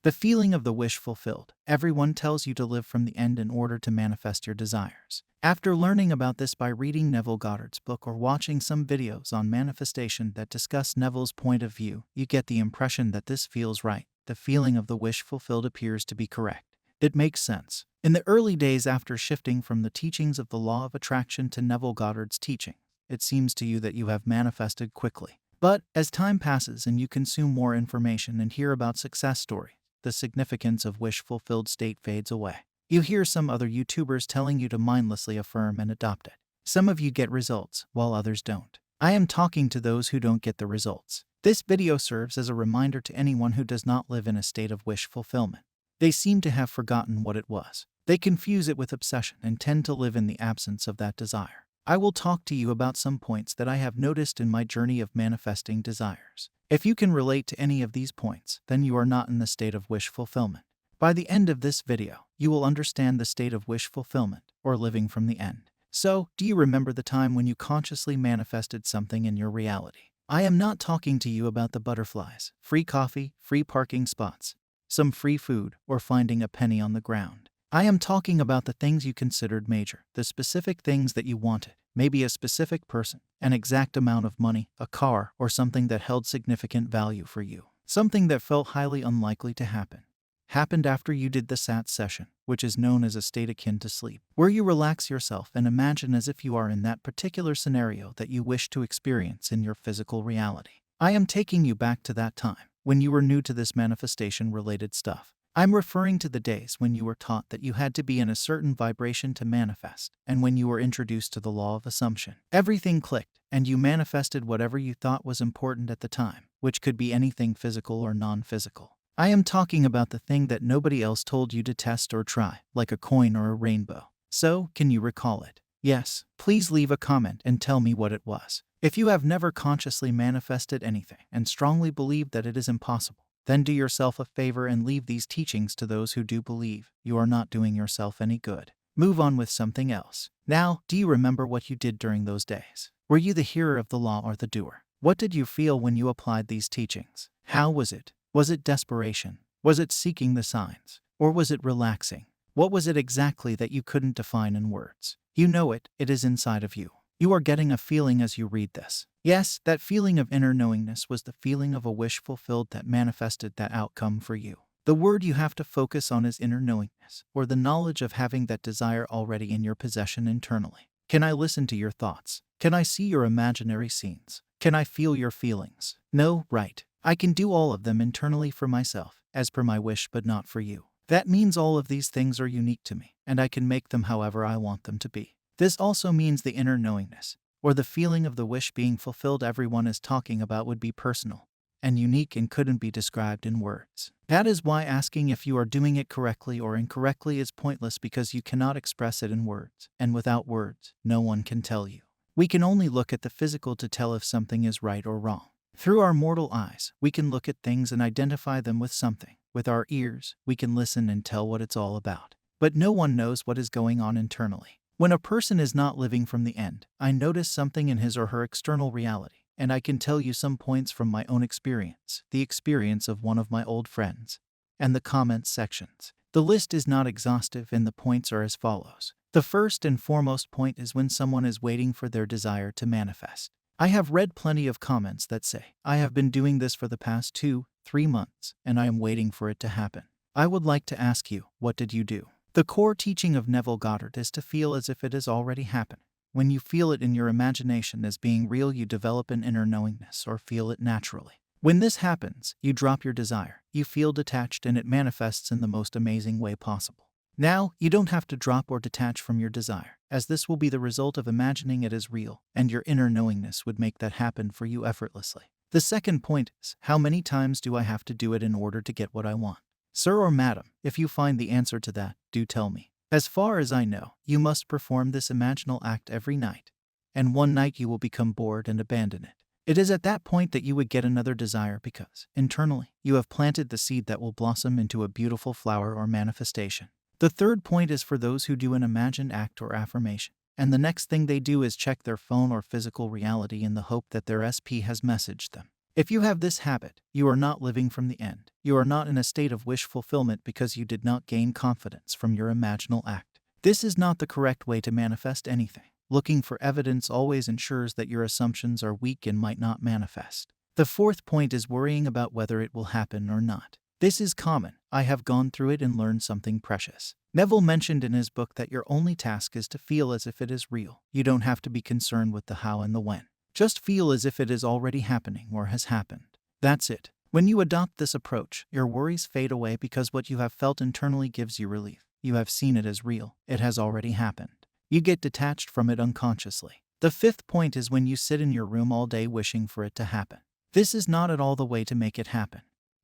The feeling of the wish fulfilled. Everyone tells you to live from the end in order to manifest your desires. After learning about this by reading Neville Goddard's book or watching some videos on manifestation that discuss Neville's point of view, you get the impression that this feels right. The feeling of the wish fulfilled appears to be correct. It makes sense. In the early days after shifting from the teachings of the law of attraction to Neville Goddard's teaching, it seems to you that you have manifested quickly. But as time passes and you consume more information and hear about success stories, the significance of wish-fulfilled state fades away. You hear some other YouTubers telling you to mindlessly affirm and adopt it. Some of you get results, while others don't. I am talking to those who don't get the results. This video serves as a reminder to anyone who does not live in a state of wish fulfillment. They seem to have forgotten what it was. They confuse it with obsession and tend to live in the absence of that desire. I will talk to you about some points that I have noticed in my journey of manifesting desires. If you can relate to any of these points, then you are not in the state of wish fulfillment. By the end of this video, you will understand the state of wish fulfillment, or living from the end. So, do you remember the time when you consciously manifested something in your reality? I am not talking to you about the butterflies, free coffee, free parking spots, some free food, or finding a penny on the ground. I am talking about the things you considered major, the specific things that you wanted, maybe a specific person, an exact amount of money, a car, or something that held significant value for you. Something that felt highly unlikely to happen. Happened after you did the SAT session, which is known as a state akin to sleep, where you relax yourself and imagine as if you are in that particular scenario that you wish to experience in your physical reality. I am taking you back to that time, when you were new to this manifestation-related stuff. I'm referring to the days when you were taught that you had to be in a certain vibration to manifest, and when you were introduced to the law of assumption. Everything clicked, and you manifested whatever you thought was important at the time, which could be anything physical or non-physical. I am talking about the thing that nobody else told you to test or try, like a coin or a rainbow. So, can you recall it? Yes, please leave a comment and tell me what it was. If you have never consciously manifested anything and strongly believe that it is impossible, then do yourself a favor and leave these teachings to those who do believe. You are not doing yourself any good. Move on with something else. Now, do you remember what you did during those days? Were you the hearer of the law or the doer? What did you feel when you applied these teachings? How was it? Was it desperation? Was it seeking the signs? Or was it relaxing? What was it exactly that you couldn't define in words? You know it, it is inside of you. You are getting a feeling as you read this. Yes, that feeling of inner knowingness was the feeling of a wish fulfilled that manifested that outcome for you. The word you have to focus on is inner knowingness, or the knowledge of having that desire already in your possession internally. Can I listen to your thoughts? Can I see your imaginary scenes? Can I feel your feelings? No, right. I can do all of them internally for myself, as per my wish, but not for you. That means all of these things are unique to me, and I can make them however I want them to be. This also means the inner knowingness, or the feeling of the wish being fulfilled everyone is talking about would be personal and unique and couldn't be described in words. That is why asking if you are doing it correctly or incorrectly is pointless, because you cannot express it in words, and without words, no one can tell you. We can only look at the physical to tell if something is right or wrong. Through our mortal eyes, we can look at things and identify them with something. With our ears, we can listen and tell what it's all about. But no one knows what is going on internally. When a person is not living from the end, I notice something in his or her external reality, and I can tell you some points from my own experience, the experience of one of my old friends, and the comments sections. The list is not exhaustive and the points are as follows. The first and foremost point is when someone is waiting for their desire to manifest. I have read plenty of comments that say, I have been doing this for the past 2-3 months, and I am waiting for it to happen. I would like to ask you, what did you do? The core teaching of Neville Goddard is to feel as if it has already happened. When you feel it in your imagination as being real, you develop an inner knowingness or feel it naturally. When this happens, you drop your desire, you feel detached, and it manifests in the most amazing way possible. Now, you don't have to drop or detach from your desire, as this will be the result of imagining it as real, and your inner knowingness would make that happen for you effortlessly. The second point is, how many times do I have to do it in order to get what I want? Sir or madam, if you find the answer to that, do tell me. As far as I know, you must perform this imaginal act every night, and one night you will become bored and abandon it. It is at that point that you would get another desire, because, internally, you have planted the seed that will blossom into a beautiful flower or manifestation. The third point is for those who do an imagined act or affirmation, and the next thing they do is check their phone or physical reality in the hope that their SP has messaged them. If you have this habit, you are not living from the end. You are not in a state of wish fulfillment because you did not gain confidence from your imaginal act. This is not the correct way to manifest anything. Looking for evidence always ensures that your assumptions are weak and might not manifest. The fourth point is worrying about whether it will happen or not. This is common. I have gone through it and learned something precious. Neville mentioned in his book that your only task is to feel as if it is real. You don't have to be concerned with the how and the when. Just feel as if it is already happening or has happened. That's it. When you adopt this approach, your worries fade away because what you have felt internally gives you relief. You have seen it as real. It has already happened. You get detached from it unconsciously. The fifth point is when you sit in your room all day wishing for it to happen. This is not at all the way to make it happen.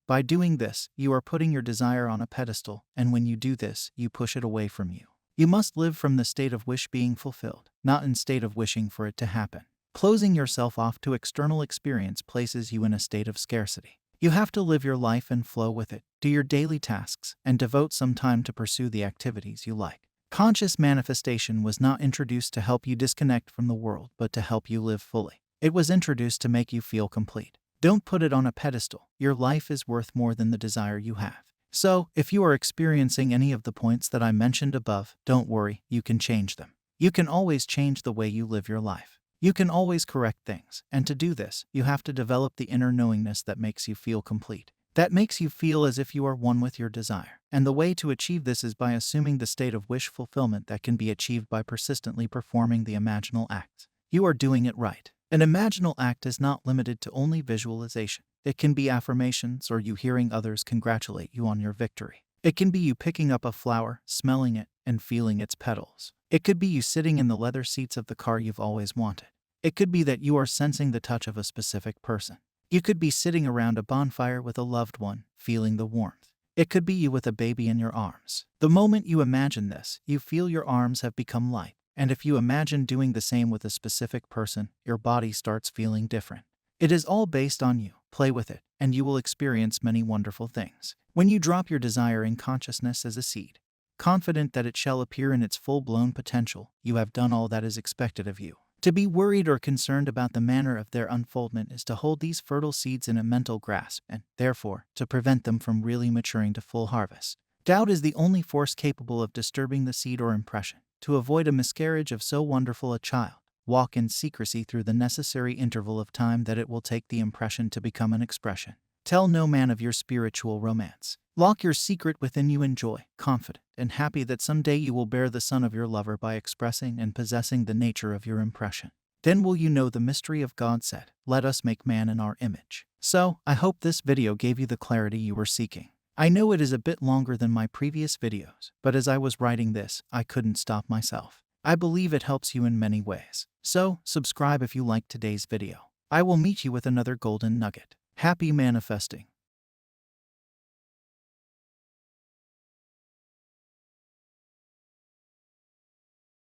By doing this, you are putting your desire on a pedestal, and when you do this, you push it away from you. You must live from the state of wish being fulfilled, not in state of wishing for it to happen. Closing yourself off to external experience places you in a state of scarcity. You have to live your life and flow with it, do your daily tasks, and devote some time to pursue the activities you like. Conscious manifestation was not introduced to help you disconnect from the world, but to help you live fully. It was introduced to make you feel complete. Don't put it on a pedestal. Your life is worth more than the desire you have. So, if you are experiencing any of the points that I mentioned above, don't worry, you can change them. You can always change the way you live your life. You can always correct things, and to do this, you have to develop the inner knowingness that makes you feel complete. That makes you feel as if you are one with your desire. And the way to achieve this is by assuming the state of wish fulfillment that can be achieved by persistently performing the imaginal acts. You are doing it right. An imaginal act is not limited to only visualization. It can be affirmations or you hearing others congratulate you on your victory. It can be you picking up a flower, smelling it, and feeling its petals. It could be you sitting in the leather seats of the car you've always wanted. It could be that you are sensing the touch of a specific person. You could be sitting around a bonfire with a loved one, feeling the warmth. It could be you with a baby in your arms. The moment you imagine this, you feel your arms have become light. And if you imagine doing the same with a specific person, your body starts feeling different. It is all based on you. Play with it, and you will experience many wonderful things. When you drop your desire in consciousness as a seed, confident that it shall appear in its full-blown potential, you have done all that is expected of you. To be worried or concerned about the manner of their unfoldment is to hold these fertile seeds in a mental grasp and, therefore, to prevent them from really maturing to full harvest. Doubt is the only force capable of disturbing the seed or impression. To avoid a miscarriage of so wonderful a child, walk in secrecy through the necessary interval of time that it will take the impression to become an expression. Tell no man of your spiritual romance. Lock your secret within you in joy, confident and happy that someday you will bear the son of your lover by expressing and possessing the nature of your impression. Then will you know the mystery of God said, "Let us make man in our image." So, I hope this video gave you the clarity you were seeking. I know it is a bit longer than my previous videos, but as I was writing this, I couldn't stop myself. I believe it helps you in many ways. So, subscribe if you liked today's video. I will meet you with another golden nugget. Happy manifesting.